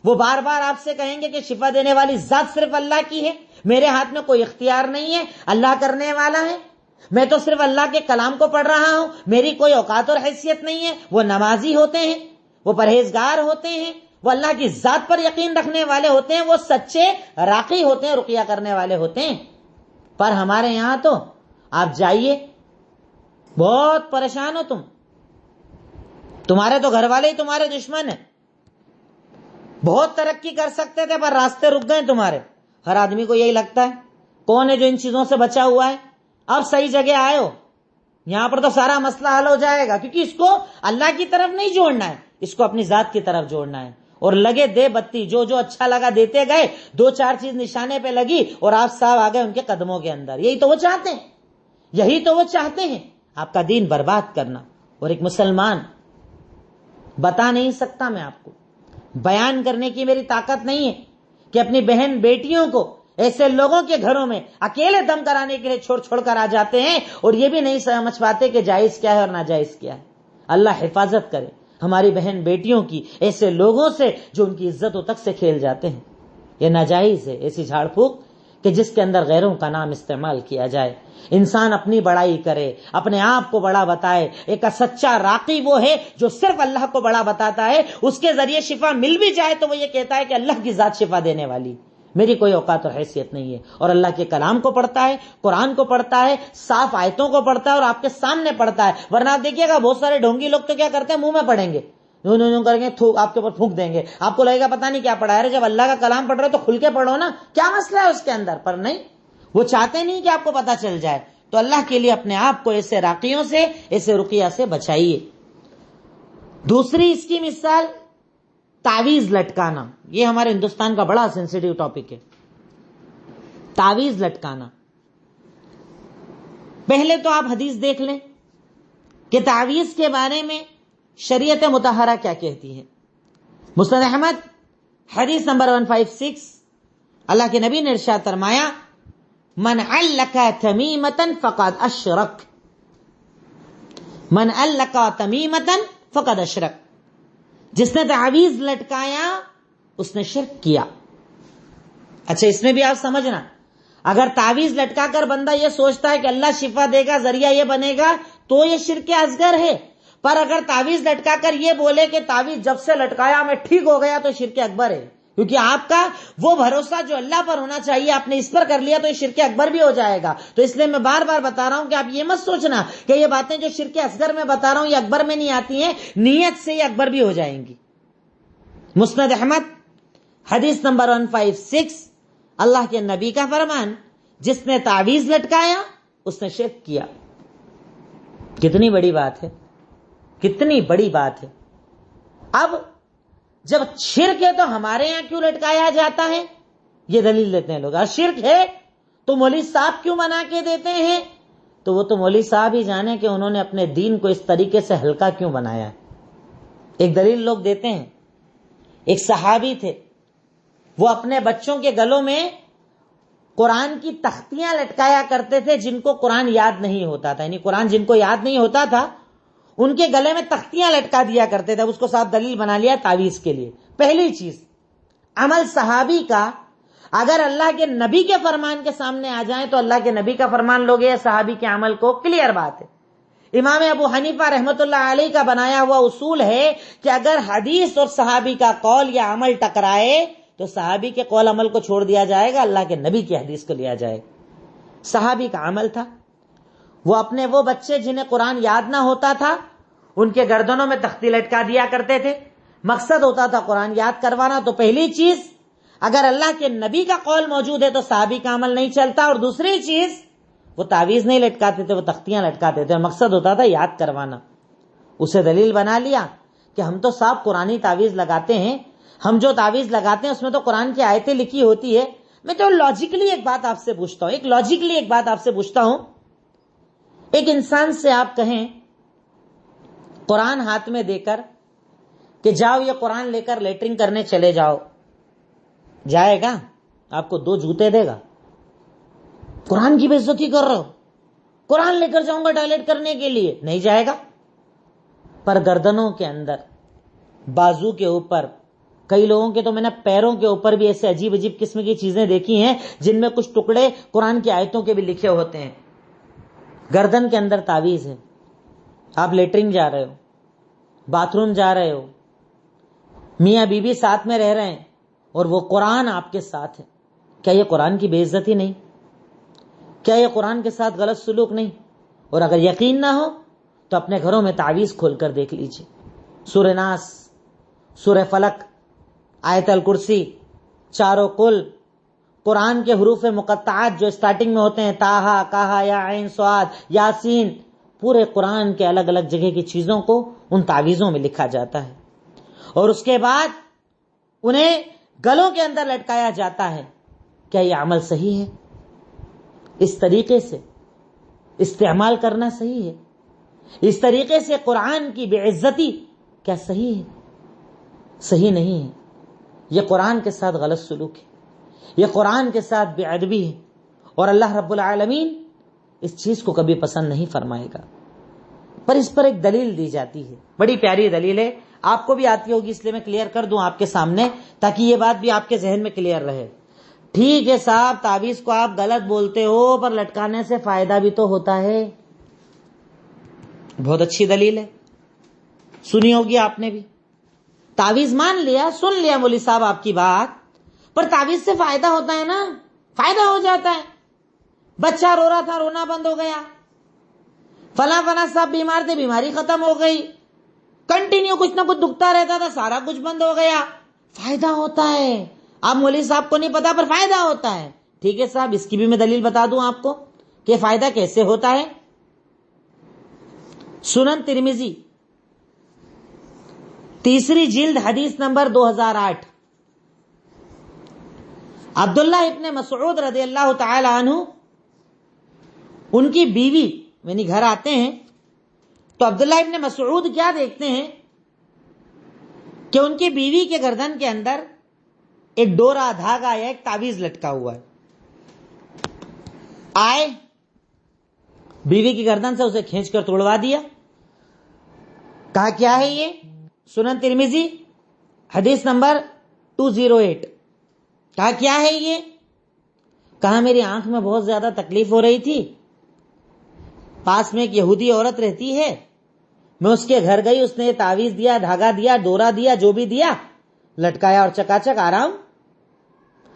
وہ بار بار آپ سے کہیں گے کہ شفا دینے والی ذات صرف اللہ کی ہے، میرے ہاتھ میں کوئی اختیار نہیں ہے، اللہ کرنے والا ہے، میں تو صرف اللہ کے کلام کو پڑھ رہا ہوں، میری کوئی اوقات اور حیثیت نہیں ہے. وہ نمازی ہوتے ہیں، وہ پرہیزگار ہوتے ہیں، وہ اللہ کی ذات پر یقین رکھنے والے ہوتے ہیں، وہ سچے راقی ہوتے ہیں، رقیہ کرنے والے ہوتے ہیں. پر ہمارے یہاں تو آپ جائیے، بہت پریشان ہو تمہارے تو گھر والے ہی تمہارے دشمن ہیں. بہت ترقی کر سکتے تھے پر راستے رک گئے تمہارے. ہر آدمی کو یہی لگتا ہے. کون ہے جو ان چیزوں سے بچا ہوا ہے؟ اب صحیح جگہ آئے ہو، یہاں پر تو سارا مسئلہ حل ہو جائے گا، کیونکہ اس کو اللہ کی طرف نہیں جوڑنا ہے، اس کو اپنی ذات کی طرف جوڑنا ہے. اور لگے دے بتی، جو جو اچھا لگا دیتے گئے، دو چار چیز نشانے پہ لگی اور آپ صاحب آ گئے ان کے قدموں کے اندر. یہی تو وہ چاہتے ہیں، یہی تو وہ چاہتے ہیں، آپ کا دین برباد کرنا. اور ایک مسلمان بتا نہیں سکتا، میں آپ کو بیان کرنے کی میری طاقت نہیں ہے کہ اپنی بہن بیٹیوں کو ایسے لوگوں کے گھروں میں اکیلے دم کرانے کے لیے چھوڑ چھوڑ کر آ جاتے ہیں اور یہ بھی نہیں سمجھ پاتے کہ جائز کیا ہے اور ناجائز کیا ہے. اللہ حفاظت کرے ہماری بہن بیٹیوں کی ایسے لوگوں سے جو ان کی عزتوں تک سے کھیل جاتے ہیں. یہ ناجائز ہے، ایسی جھاڑ پھونک کہ جس کے اندر غیروں کا نام استعمال کیا جائے. انسان اپنی بڑائی کرے، اپنے آپ کو بڑا بتائے. ایک سچا راقی وہ ہے جو صرف اللہ کو بڑا بتاتا ہے. اس کے ذریعے شفا مل بھی جائے تو وہ یہ کہتا ہے کہ اللہ کی ذات شفا دینے والی، میری کوئی اوقات اور حیثیت نہیں ہے. اور اللہ کے کلام کو پڑھتا ہے، قرآن کو پڑھتا ہے، صاف آیتوں کو پڑھتا ہے اور آپ کے سامنے پڑھتا ہے. ورنہ آپ دیکھیے گا بہت سارے ڈھونگی لوگ تو کیا کرتے ہیں، منہ میں پڑھیں گے، یوں کریں گے، آپ کے اوپر پھونک دیں گے، آپ کو لگے گا پتہ نہیں کیا پڑھا ہے. جب اللہ کا کلام پڑھ رہے تو کھل کے پڑھو نا، کیا مسئلہ ہے اس کے اندر. پر نہیں، وہ چاہتے نہیں کہ آپ کو پتہ چل جائے. تو اللہ کے لیے اپنے آپ کو ایسے راقیوں سے، ایسے رقیہ سے بچائیے. دوسری اس کی مثال تعویذ لٹکانا. یہ ہمارے ہندوستان کا بڑا سینسیٹیو ٹاپک ہے، تعویذ لٹکانا. پہلے تو آپ حدیث دیکھ لیں کہ تعویذ کے بارے میں شریعت مطہرہ کیا کہتی ہے. مسند احمد حدیث نمبر 156، اللہ کے نبی نے ارشاد فرمایا، من علق تمیمتا فقد اشرک، من علق تمیمتا فقد اشرک. جس نے تعویذ لٹکایا اس نے شرک کیا. اچھا اس میں بھی آپ سمجھنا، اگر تعویذ لٹکا کر بندہ یہ سوچتا ہے کہ اللہ شفا دے گا، ذریعہ یہ بنے گا، تو یہ شرک اصغر ہے. پر اگر تعویذ لٹکا کر یہ بولے کہ تعویذ جب سے لٹکایا میں ٹھیک ہو گیا، تو شرک اکبر ہے. کیونکہ آپ کا وہ بھروسہ جو اللہ پر ہونا چاہیے آپ نے اس پر کر لیا، تو یہ شرک اکبر بھی ہو جائے گا. تو اس لیے میں بار بار بتا رہا ہوں کہ آپ یہ مت سوچنا کہ یہ باتیں جو شرک اصغر میں بتا رہا ہوں یہ اکبر میں نہیں آتی ہیں، نیت سے یہ اکبر بھی ہو جائیں گی. مسند احمد حدیث نمبر 156، اللہ کے نبی کا فرمان، جس نے تعویذ لٹکایا اس نے شرک کیا. کتنی بڑی بات ہے، کتنی بڑی بات ہے. اب جب شرک ہے تو ہمارے یہاں کیوں لٹکایا جاتا ہے؟ یہ دلیل دیتے ہیں لوگ. اور شرک ہے تو مولوی صاحب کیوں بنا کے دیتے ہیں؟ تو وہ تو مولوی صاحب ہی جانے کہ انہوں نے اپنے دین کو اس طریقے سے ہلکا کیوں بنایا ہے. ایک دلیل لوگ دیتے ہیں، ایک صحابی تھے، وہ اپنے بچوں کے گلوں میں قرآن کی تختیاں لٹکایا کرتے تھے جن کو قرآن یاد نہیں ہوتا تھا. یعنی قرآن جن کو یاد نہیں ہوتا تھا ان کے گلے میں تختیاں لٹکا دیا کرتے تھے. اس کو صاحب دلیل بنا لیا تعویذ کے لیے. پہلی چیز، عمل صحابی کا اگر اللہ کے نبی کے فرمان کے سامنے آ جائیں تو اللہ کے نبی کا فرمان لوگ یہ صحابی کے عمل کو، کلیئر بات ہے. امام ابو حنیفہ رحمۃ اللہ علیہ کا بنایا ہوا اصول ہے کہ اگر حدیث اور صحابی کا قول یا عمل ٹکرائے تو صحابی کے قول عمل کو چھوڑ دیا جائے گا، اللہ کے نبی کی حدیث کو لیا جائے گا. صحابی کا عمل تھا، وہ اپنے وہ بچے جنہیں قرآن یاد نہ ہوتا تھا ان کے گردنوں میں تختی لٹکا دیا کرتے تھے. مقصد ہوتا تھا قرآن یاد کروانا. تو پہلی چیز، اگر اللہ کے نبی کا قول موجود ہے تو صحابی کا عمل نہیں چلتا. اور دوسری چیز، وہ تعویذ نہیں لٹکاتے تھے، وہ تختیاں لٹکاتے تھے، مقصد ہوتا تھا یاد کروانا. اسے دلیل بنا لیا کہ ہم تو صاحب قرآنی تعویذ لگاتے ہیں، ہم جو تعویذ لگاتے ہیں اس میں تو قرآن کی آیتیں لکھی ہوتی ہے. میں تو لاجیکلی ایک بات آپ سے پوچھتا ہوں، ایک انسان سے آپ کہیں قرآن ہاتھ میں دے کر کہ جاؤ یہ قرآن لے کر لیٹرنگ کرنے چلے جاؤ، جائے گا؟ آپ کو 2 جوتے دے گا. قرآن کی بے عزتی کر رہے ہو، قرآن لے کر جاؤں گا ٹوائلٹ کرنے کے لیے، نہیں جائے گا. پر گردنوں کے اندر، بازو کے اوپر، کئی لوگوں کے تو میں نے پیروں کے اوپر بھی ایسے عجیب عجیب قسم کی چیزیں دیکھی ہیں جن میں کچھ ٹکڑے قرآن کی آیتوں کے بھی لکھے ہوتے ہیں. گردن کے اندر تعویذ ہے. آپ لیٹرنگ جا رہے ہو، باتھ روم جا رہے ہو، میاں بیوی ساتھ میں رہ رہے ہیں اور وہ قرآن آپ کے ساتھ ہے. کیا یہ قرآن کی بے عزتی نہیں؟ کیا یہ قرآن کے ساتھ غلط سلوک نہیں؟ اور اگر یقین نہ ہو تو اپنے گھروں میں تعویذ کھول کر دیکھ لیجئے. سورہ ناس، سورہ فلق، آیت الکرسی، چاروں کل، قرآن کے حروف مقطعات جو سٹارٹنگ میں ہوتے ہیں، تاہا، کہا، یا عین صاد، یاسین، پورے قرآن کے الگ الگ جگہ کی چیزوں کو ان تعویذوں میں لکھا جاتا ہے اور اس کے بعد انہیں گلوں کے اندر لٹکایا جاتا ہے. کیا یہ عمل صحیح ہے؟ اس طریقے سے استعمال کرنا صحیح ہے؟ اس طریقے سے قرآن کی بے عزتی کیا صحیح ہے؟ صحیح نہیں ہے. یہ قرآن کے ساتھ غلط سلوک ہے، یہ قرآن کے ساتھ بے ادبی ہے اور اللہ رب العالمین اس چیز کو کبھی پسند نہیں فرمائے گا. پر اس پر ایک دلیل دی جاتی ہے، بڑی پیاری دلیل ہے، آپ کو بھی آتی ہوگی اس لیے میں کلیئر کر دوں آپ کے سامنے تاکہ یہ بات بھی آپ کے ذہن میں کلیئر رہے. ٹھیک ہے صاحب، تعویذ کو آپ غلط بولتے ہو پر لٹکانے سے فائدہ بھی تو ہوتا ہے. بہت اچھی دلیل ہے، سنی ہوگی آپ نے بھی. تعویذ مان لیا، سن لیا مولوی صاحب آپ کی بات، پر تعویذ سے فائدہ ہوتا ہے نا، فائدہ ہو جاتا ہے. بچہ رو رہا تھا، رونا بند ہو گیا. فلاں صاحب بیمار تھے، بیماری ختم ہو گئی. کنٹینیو کچھ نہ کچھ دکھتا رہتا تھا، سارا کچھ بند ہو گیا. فائدہ ہوتا ہے. آپ مولوی صاحب کو نہیں پتا پر فائدہ ہوتا ہے. ٹھیک ہے صاحب، اس کی بھی میں دلیل بتا دوں آپ کو کہ فائدہ کیسے ہوتا ہے. سنن ترمذی 3 جلد حدیث نمبر 2008، عبداللہ ابن مسعود رضی اللہ تعالی عنہ، ان کی بیوی یعنی گھر آتے ہیں تو عبداللہ ابن مسعود کیا دیکھتے ہیں کہ ان کی بیوی کے گردن کے اندر ایک ڈورا، دھاگا یا ایک تعویذ لٹکا ہوا ہے. آئے، بیوی کی گردن سے اسے کھینچ کر توڑوا دیا. کہا کیا ہے یہ؟ سنن ترمذی حدیث نمبر 208. کہا کیا ہے یہ؟ کہا میری آنکھ میں بہت زیادہ تکلیف ہو رہی تھی، پاس میں ایک یہودی عورت رہتی ہے، میں اس کے گھر گئی، اس نے یہ تعویذ دیا، دھاگا دیا، ڈورا دیا، جو بھی دیا، لٹکایا اور چکاچک آرام.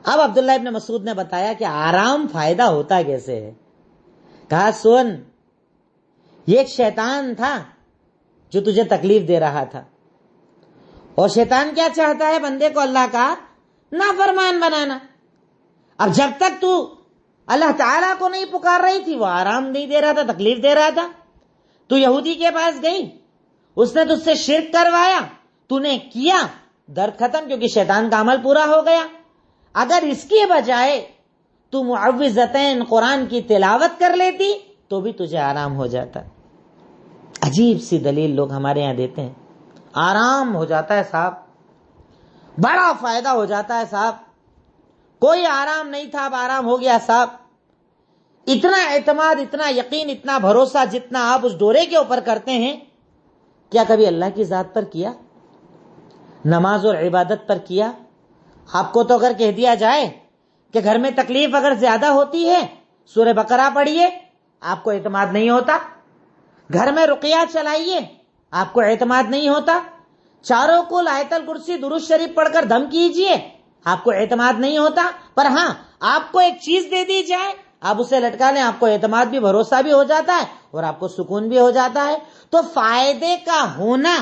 اب عبداللہ ابن مسعود نے بتایا کہ آرام فائدہ ہوتا کیسے ہے. کہا سن، یہ ایک شیطان تھا جو تجھے تکلیف دے رہا تھا، اور شیطان کیا چاہتا ہے؟ بندے کو اللہ کا نافرمان بنانا. اب جب تک تو اللہ تعالیٰ کو نہیں پکار رہی تھی وہ آرام نہیں دے رہا تھا، تکلیف دے رہا تھا. تو یہودی کے پاس گئی، اس نے تجھ سے شرک کروایا، تو نے کیا، درد ختم، کیونکہ شیطان کا عمل پورا ہو گیا. اگر اس کی بجائے تو معوذتین قرآن کی تلاوت کر لیتی تو بھی تجھے آرام ہو جاتا. عجیب سی دلیل لوگ ہمارے یہاں دیتے ہیں. آرام ہو جاتا ہے صاحب، بڑا فائدہ ہو جاتا ہے صاحب. کوئی آرام نہیں تھا، اب آرام ہو گیا صاحب. اتنا اعتماد، اتنا یقین، اتنا بھروسہ جتنا آپ اس ڈورے کے اوپر کرتے ہیں، کیا کبھی اللہ کی ذات پر کیا؟ نماز اور عبادت پر کیا؟ آپ کو تو اگر کہہ دیا جائے کہ گھر میں تکلیف اگر زیادہ ہوتی ہے سورہ بقرہ پڑھیے، آپ کو اعتماد نہیں ہوتا. گھر میں رقیہ چلائیے، آپ کو اعتماد نہیں ہوتا. چاروں کل، آیت الکرسی، درود شریف پڑھ کر دم کیجئے، آپ کو اعتماد نہیں ہوتا. پر ہاں، آپ کو ایک چیز دے دی جائے، آپ اسے لٹکا لیں، آپ کو اعتماد بھی، بھروسہ بھی ہو جاتا ہے اور آپ کو سکون بھی ہو جاتا ہے. تو فائدے کا ہونا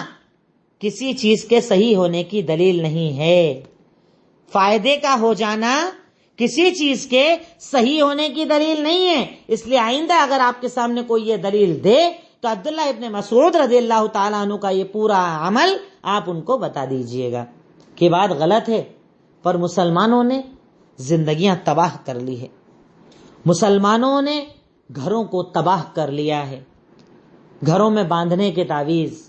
کسی چیز کے صحیح ہونے کی دلیل نہیں ہے. فائدے کا ہو جانا کسی چیز کے صحیح ہونے کی دلیل نہیں ہے. اس لیے آئندہ اگر آپ کے سامنے کوئی یہ دلیل دے تو عبداللہ ابن مسعود رضی اللہ تعالیٰ عنہ کا یہ پورا عمل آپ ان کو بتا دیجئے گا کہ بات غلط ہے. پر مسلمانوں نے زندگیاں تباہ کر لی ہے، مسلمانوں نے گھروں کو تباہ کر لیا ہے. گھروں میں باندھنے کے تعویذ،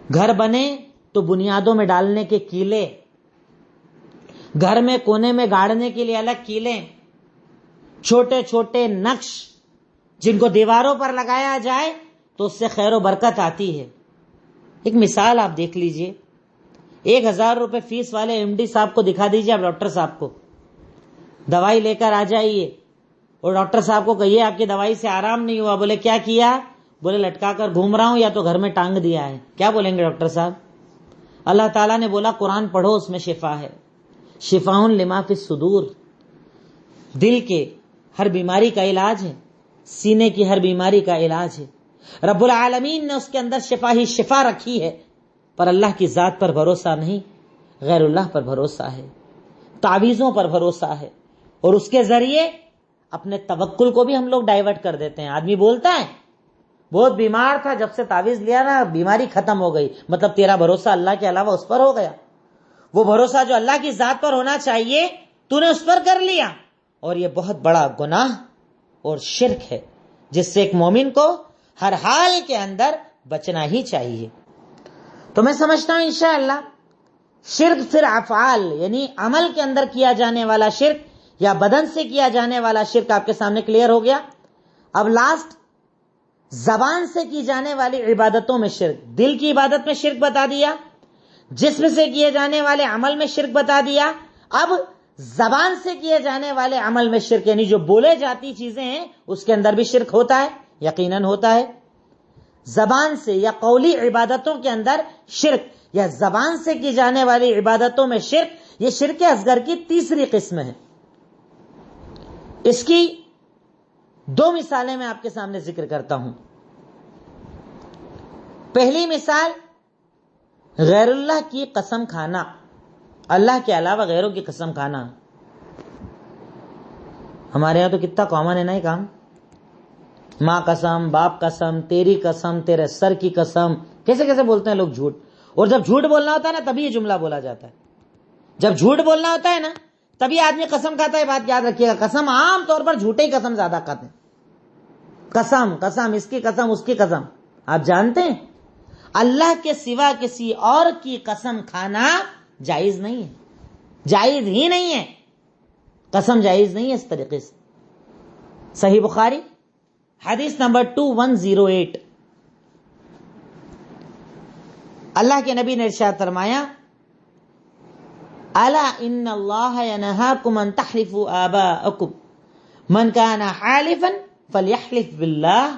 گھر بنے تو بنیادوں میں ڈالنے کے کیلے، گھر میں کونے میں گاڑنے کے لیے الگ کیلے، چھوٹے چھوٹے نقش جن کو دیواروں پر لگایا جائے تو اس سے خیر و برکت آتی ہے. ایک مثال آپ دیکھ لیجئے، 1000 روپے فیس والے ایم ڈی صاحب کو دکھا دیجئے، آپ ڈاکٹر صاحب کو دوائی لے کر آ جائیے اور ڈاکٹر صاحب کو کہیے آپ کی دوائی سے آرام نہیں ہوا. بولے کیا کیا؟ بولے لٹکا کر گھوم رہا ہوں یا تو گھر میں ٹانگ دیا ہے. کیا بولیں گے ڈاکٹر صاحب؟ اللہ تعالیٰ نے بولا قرآن پڑھو، اس میں شفا ہے. شفاء لما فی الصدور، دل کے ہر بیماری کا علاج ہے، سینے کی ہر بیماری کا علاج ہے. رب العالمین نے اس کے اندر شفا ہی شفا رکھی ہے. پر اللہ کی ذات پر بھروسہ نہیں، غیر اللہ پر بھروسہ ہے، تعویذوں پر بھروسہ ہے، اور اس کے ذریعے اپنے توکل کو بھی ہم لوگ ڈائیورٹ کر دیتے ہیں. آدمی بولتا ہے بہت بیمار تھا، جب سے تعویذ لیا نا بیماری ختم ہو گئی. مطلب تیرا بھروسہ اللہ کے علاوہ اس پر ہو گیا. وہ بھروسہ جو اللہ کی ذات پر ہونا چاہیے تو نے اس پر کر لیا. اور یہ بہت بڑا گناہ اور شرک ہے جس سے ایک مومن کو ہر حال کے اندر بچنا ہی چاہیے. تو میں سمجھتا ہوں انشاءاللہ شرک پھر افعال یعنی عمل کے اندر کیا جانے والا شرک یا بدن سے کیا جانے والا شرک آپ کے سامنے کلیئر ہو گیا. اب لاسٹ زبان سے کی جانے والی عبادتوں میں شرک. دل کی عبادت میں شرک بتا دیا، جسم سے کیے جانے والے عمل میں شرک بتا دیا. اب زبان سے کیے جانے والے عمل میں شرک یعنی جو بولے جاتی چیزیں ہیں اس کے اندر بھی شرک ہوتا ہے، یقیناً ہوتا ہے. زبان سے یا قولی عبادتوں کے اندر شرک یا زبان سے کی جانے والی عبادتوں میں شرک، یہ شرک اصغر کی تیسری قسم ہے. اس کی 2 مثالیں میں آپ کے سامنے ذکر کرتا ہوں. پہلی مثال غیر اللہ کی قسم کھانا، اللہ کے علاوہ غیروں کی قسم کھانا. ہمارے یہاں تو کتنا کامن ہے نا یہ کام. ماں قسم، باپ قسم، تیری قسم، تیرے سر کی قسم، کیسے کیسے بولتے ہیں لوگ جھوٹ. اور جب جھوٹ بولنا ہوتا ہے نا تبھی یہ جملہ بولا جاتا ہے. جب جھوٹ بولنا ہوتا ہے نا تبھی آدمی قسم کھاتا ہے. بات یاد رکھیے گا، قسم عام طور پر جھوٹے ہی قسم زیادہ کھاتے ہیں. قسم قسم، اس کی قسم اس کی قسم. آپ جانتے ہیں اللہ کے سوا کسی اور کی قسم کھانا جائز نہیں ہے، جائز ہی نہیں ہے. قسم جائز نہیں ہے اس طریقے سے. صحیح بخاری حدیث نمبر 2108 اللہ کے نبی نے ارشاد فرمایا الا ان اللہ ینہاکم ان تحلفوا آباءکم من کان حالفا فلیحلف باللہ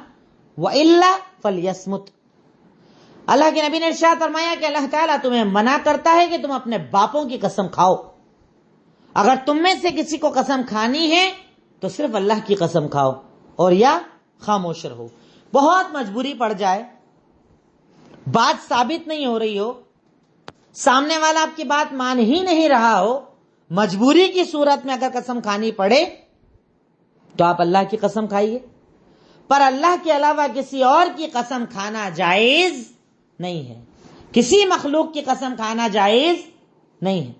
والا فلیصمت. اللہ کے نبی نے ارشاد فرمایا کہ اللہ تعالیٰ تمہیں منع کرتا ہے کہ تم اپنے باپوں کی قسم کھاؤ. اگر تم میں سے کسی کو قسم کھانی ہے تو صرف اللہ کی قسم کھاؤ اور یا خاموش رہو. بہت مجبوری پڑ جائے، بات ثابت نہیں ہو رہی ہو، سامنے والا آپ کی بات مان ہی نہیں رہا ہو، مجبوری کی صورت میں اگر قسم کھانی پڑے تو آپ اللہ کی قسم کھائیے. پر اللہ کے علاوہ کسی اور کی قسم کھانا جائز نہیں ہے. کسی مخلوق کی قسم کھانا جائز نہیں ہے،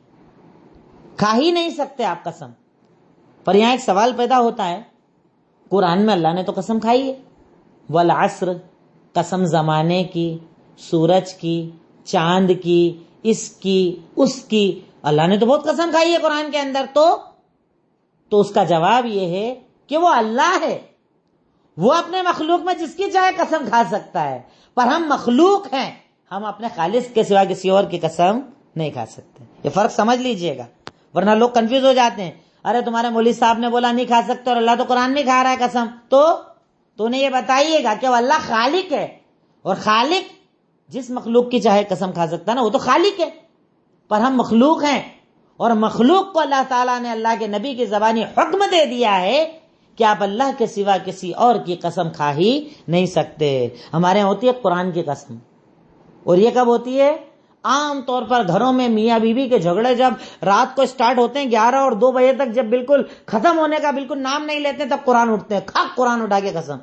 کھا ہی نہیں سکتے آپ قسم. پر یہاں ایک سوال پیدا ہوتا ہے، قرآن میں اللہ نے تو قسم کھائی ہے. والعصر، قسم زمانے کی، سورج کی، چاند کی، اس کی اس کی، اللہ نے تو بہت قسم کھائی ہے قرآن کے اندر. تو اس کا جواب یہ ہے کہ وہ اللہ ہے، وہ اپنے مخلوق میں جس کی چاہے قسم کھا سکتا ہے. پر ہم مخلوق ہیں، ہم اپنے خالق کے سوا کسی اور کی قسم نہیں کھا سکتے. یہ فرق سمجھ لیجئے گا، ورنہ لوگ کنفیوز ہو جاتے ہیں. ارے تمہارے مولوی صاحب نے بولا نہیں کھا سکتے اور اللہ تو قرآن میں کھا رہا ہے قسم. تو انہیں یہ بتائیے گا کہ وہ اللہ خالق ہے، اور خالق جس مخلوق کی چاہے قسم کھا سکتا ہے نا، وہ تو خالق ہے. پر ہم مخلوق ہیں، اور مخلوق کو اللہ تعالیٰ نے اللہ کے نبی کی زبانی حکم دے دیا ہے کہ آپ اللہ کے سوا کسی اور کی قسم کھا ہی نہیں سکتے. ہمارے یہاں ہوتی ہے قرآن کی قسم، اور یہ کب ہوتی ہے؟ عام طور پر گھروں میں میاں بیوی کے جھگڑے جب رات کو سٹارٹ ہوتے ہیں 11 اور 2 بجے تک، جب بالکل ختم ہونے کا بالکل نام نہیں لیتے تب قرآن اٹھتے ہیں، کھا قرآن اٹھا کے قسم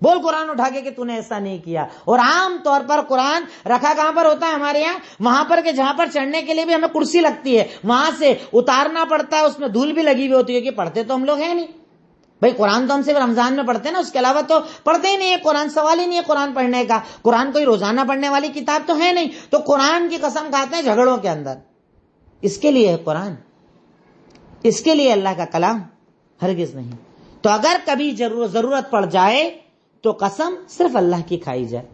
بول قرآن اٹھا کے کہ تو نے ایسا نہیں کیا. اور عام طور پر قرآن رکھا کہاں پر ہوتا ہے ہمارے یہاں؟ وہاں پر کہ جہاں پر چڑھنے کے لیے بھی ہمیں کرسی لگتی ہے، وہاں سے اتارنا پڑتا ہے، اس میں دھول بھی لگی ہوئی ہوتی ہے، کہ پڑھتے تو ہم لوگ ہیں نہیں بھائی. قرآن تو ہم صرف رمضان میں پڑھتے ہیں نا، اس کے علاوہ تو پڑھتے ہی نہیں ہے. قرآن سوال ہی نہیں ہے قرآن پڑھنے کا. قرآن کوئی روزانہ پڑھنے والی کتاب تو ہے نہیں، تو قرآن کی قسم کھاتے ہیں جھگڑوں کے اندر. اس کے لیے ہے قرآن، اس کے لیے اللہ کا کلام، ہرگز نہیں. تو اگر کبھی ضرورت پڑ جائے تو قسم صرف اللہ کی کھائی جائے،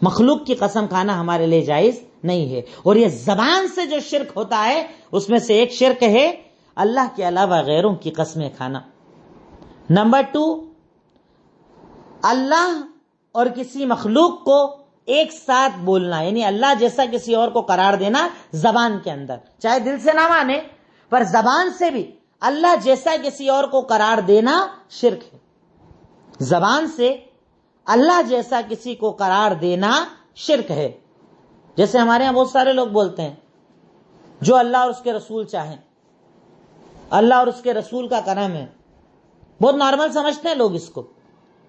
مخلوق کی قسم کھانا ہمارے لیے جائز نہیں ہے. اور یہ زبان سے جو شرک ہوتا ہے اس میں سے ایک شرک ہے اللہ کے علاوہ غیروں کی قسمیں کھانا. نمبر 2، اللہ اور کسی مخلوق کو ایک ساتھ بولنا، یعنی اللہ جیسا کسی اور کو قرار دینا زبان کے اندر، چاہے دل سے نہ مانے پر زبان سے بھی اللہ جیسا کسی اور کو قرار دینا شرک ہے. زبان سے اللہ جیسا کسی کو قرار دینا شرک ہے. جیسے ہمارے یہاں بہت سارے لوگ بولتے ہیں جو اللہ اور اس کے رسول چاہیں، اللہ اور اس کے رسول کا کرم ہے، بہت نارمل سمجھتے ہیں لوگ اس کو.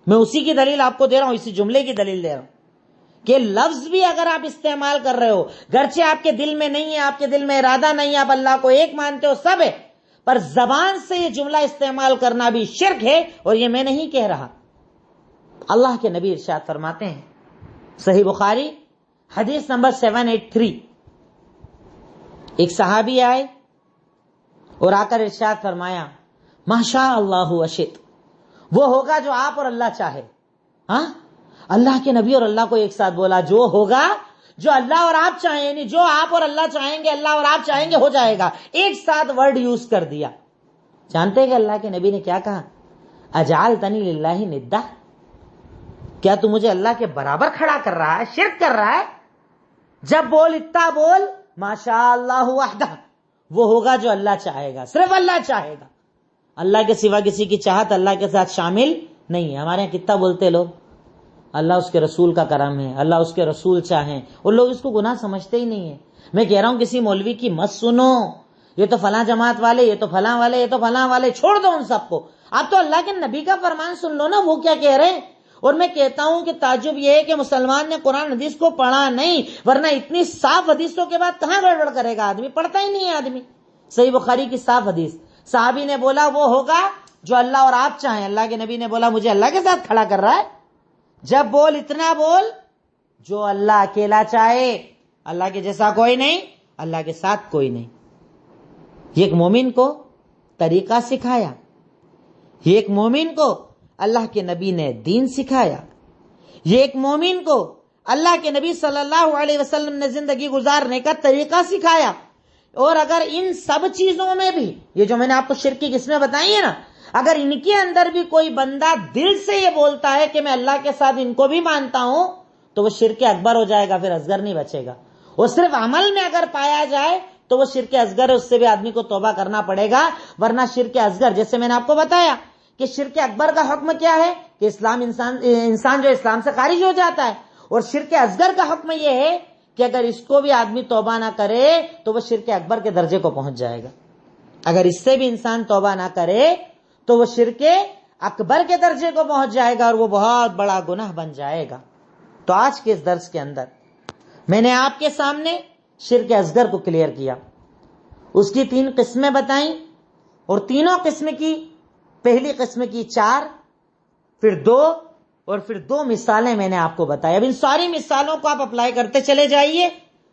میں اسی کی دلیل آپ کو دے رہا ہوں، اسی جملے کی دلیل دے رہا ہوں کہ لفظ بھی اگر آپ استعمال کر رہے ہو، گرچہ آپ کے دل میں نہیں ہے، آپ کے دل میں ارادہ نہیں ہے، آپ اللہ کو ایک مانتے ہو، سب ہے، پر زبان سے یہ جملہ استعمال کرنا بھی شرک ہے. اور یہ میں نہیں کہہ رہا، اللہ کے نبی ارشاد فرماتے ہیں، صحیح بخاری حدیث نمبر 783، ایک صحابی آئے اور آ کر ارشاد فرمایا ماشاء اللہ وشت، وہ ہوگا جو آپ اور اللہ چاہے. ہاں، اللہ کے نبی اور اللہ کو ایک ساتھ بولا، جو ہوگا جو اللہ اور آپ چاہیں، یعنی جو آپ اور اللہ چاہیں گے اللہ اور آپ چاہیں گے ہو جائے گا. ایک ساتھ ورڈ یوز کر دیا. جانتے ہیں کہ اللہ کے نبی نے کیا کہا؟ اجعلتنی للہ ندا، کیا تو مجھے اللہ کے برابر کھڑا کر رہا ہے؟ شرک کر رہا ہے. جب بول اتنا بول ماشاء اللہ وحدہ، وہ ہوگا جو اللہ چاہے گا، صرف اللہ چاہے گا. اللہ کے سوا کسی کی چاہت اللہ کے ساتھ شامل نہیں ہے. ہمارے یہاں کتنا بولتے لوگ اللہ اس کے رسول کا کرم ہے، اللہ اس کے رسول چاہیں، اور لوگ اس کو گناہ سمجھتے ہی نہیں ہیں. میں کہہ رہا ہوں کسی مولوی کی مت سنو، یہ تو فلاں جماعت والے، یہ تو فلاں والے، یہ تو فلاں والے، چھوڑ دو ان سب کو. آپ تو اللہ کے نبی کا فرمان سن لو نا، وہ کیا کہہ رہے ہیں. اور میں کہتا ہوں کہ تعجب یہ ہے کہ مسلمان نے قرآن حدیث کو پڑھا نہیں، ورنہ اتنی صاف حدیثوں کے بعد کہاں گڑبڑ کرے گا آدمی؟ پڑھتا ہی نہیں ہے آدمی. صحیح بخاری کی صاف حدیث، صحابی نے بولا وہ ہوگا جو اللہ اور آپ چاہیں. اللہ کے نبی نے بولا مجھے اللہ کے ساتھ کھڑا کر رہا ہے. جب بول اتنا بول جو اللہ اکیلا چاہے، اللہ کے جیسا کوئی نہیں، اللہ کے ساتھ کوئی نہیں. یہ ایک مومن کو طریقہ سکھایا، یہ ایک مومن کو اللہ کے نبی نے دین سکھایا، یہ ایک مومن کو اللہ کے نبی صلی اللہ علیہ وسلم نے زندگی گزارنے کا طریقہ سکھایا. اور اگر ان سب چیزوں میں بھی یہ جو میں نے آپ کو شرک کی قسمیں بتائی ہیں نا، اگر ان کے اندر بھی کوئی بندہ دل سے یہ بولتا ہے کہ میں اللہ کے ساتھ ان کو بھی مانتا ہوں، تو وہ شرک اکبر ہو جائے گا، پھر اصغر نہیں بچے گا. اور صرف عمل میں اگر پایا جائے تو وہ شرک اصغر ہے، اس سے بھی آدمی کو توبہ کرنا پڑے گا. ورنہ شرک اصغر، جیسے میں نے آپ کو بتایا کہ شرک اکبر کا حکم کیا ہے کہ انسان جو اسلام سے خارج ہو جاتا ہے، اور شرک اصغر کا حکم یہ ہے کہ اگر اس کو بھی آدمی توبہ نہ کرے تو وہ شرک اکبر کے درجے کو پہنچ جائے گا. اگر اس سے بھی انسان توبہ نہ کرے تو وہ شرک اکبر کے درجے کو پہنچ جائے گا، اور وہ بہت بڑا گناہ بن جائے گا. تو آج کے اس درس کے اندر میں نے آپ کے سامنے شرک اصغر کو کلیئر کیا، اس کی 3 قسمیں بتائیں، اور تینوں قسم کی، پہلی قسم کی 4، پھر 2، اور پھر 2 مثالیں میں نے آپ کو بتائی. اب ان ساری مثالوں کو آپ اپلائی کرتے چلے جائیے،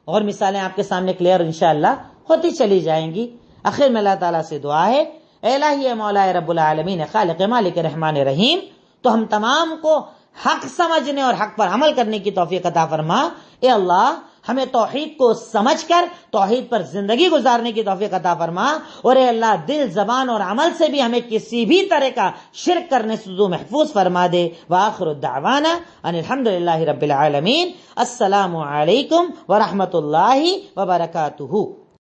اور مثالیں آپ کے سامنے کلیئر انشاءاللہ ہوتی چلی جائیں گی. آخر میں اللہ تعالیٰ سے دعا ہے، اے الہی، اے مولا رب العالمین، خالق مالک رحمان رحیم، تو ہم تمام کو حق سمجھنے اور حق پر عمل کرنے کی توفیق عطا فرما. اے اللہ، ہمیں توحید کو سمجھ کر توحید پر زندگی گزارنے کی توفیق عطا فرما. اور اے اللہ، دل، زبان اور عمل سے بھی ہمیں کسی بھی طرح کا شرک کرنے سے تو محفوظ فرما دے. وآخر الدعوانا ان الحمدللہ رب العالمین. السلام علیکم ورحمۃ اللہ وبرکاتہ.